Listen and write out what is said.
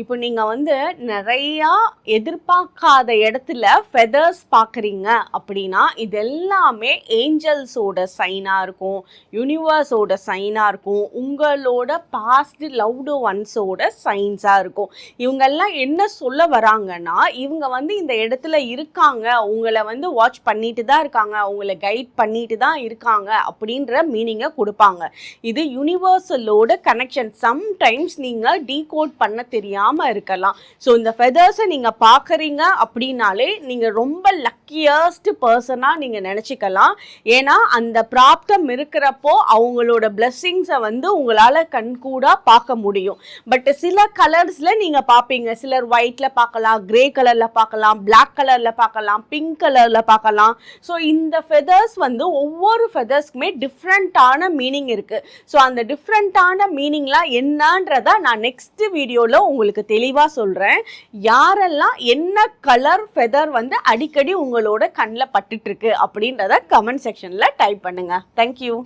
இப்போ நீங்க வந்து நிறையா எதிர்பார்க்காத இடத்துல ஃபெதர்ஸ் பார்க்குறீங்க அப்படின்னா இது எல்லாமே ஏஞ்சல்ஸோட சைனாக இருக்கும், யூனிவர்ஸோட சைனாக இருக்கும், உங்களோட பாஸ்ட் லவ்டு ஒன்ஸோட சைன்ஸாக இருக்கும். இவங்கெல்லாம் என்ன சொல்ல வராங்கன்னா, இவங்க வந்து இந்த இடத்துல இருக்காங்க, உங்களை வந்து வாட்ச் பண்ணிட்டு தான் இருக்காங்க, உங்களை கைட் பண்ணிட்டு தான் இருக்காங்க அப்படின்ற மீனிங்கை கொடுப்பாங்க. இது யூனிவர்சலோட கனெக்ஷன். சம்டைம்ஸ் நீங்கள் டீகோட் பண்ண தெரியாமல் இருக்கலாம். ஸோ இந்த ஃபெதர்ஸை நீங்கள் பார்க்குறீங்க அப்படின்னாலே நீங்கள் ரொம்ப லக்கியஸ்ட் பர்சனாக நீங்கள் நினச்சிக்கலாம். ஏன்னா அந்த பிராப்தம் இருக்கிறப்போ அவங்களோட பிளெஸ்ஸிங்ஸை வந்து உங்களால் கண்கூடாக பார்க்க முடியும். பட் சில கலர்ஸில் நீங்கள் பார்ப்பீங்க. சிலர் ஒயிட்டில் பார்க்கலாம், கிரே கலரில் பார்க்கலாம், பிளாக் கலரில் பார்க்கலாம், பிங்க் கலரில் பார்க்கலாம். ஸோ இந்த ஃபெதர்ஸ் வந்து ஒவ்வொரு ஃபெதர்ஸ்க்குமே டிஃப்ரெண்ட்டான மீனிங் இருக்குது. ஸோ அந்த டிஃப்ரெண்ட்டான மீனிங்லாம் என்னன்றதை நான் நெக்ஸ்ட் வீடியோவில் உங்களுக்கு தெளிவாக சொல்கிறேன். யாரெல்லாம் என்ன கலர் ஃபெதர் வந்து அடிக்கடி உங்களோட கண்ணில் பட்டுட்டு இருக்கு அப்படின்றத கமெண்ட் செக்ஷனில் டைப் பண்ணுங்க. தேங்க்யூ.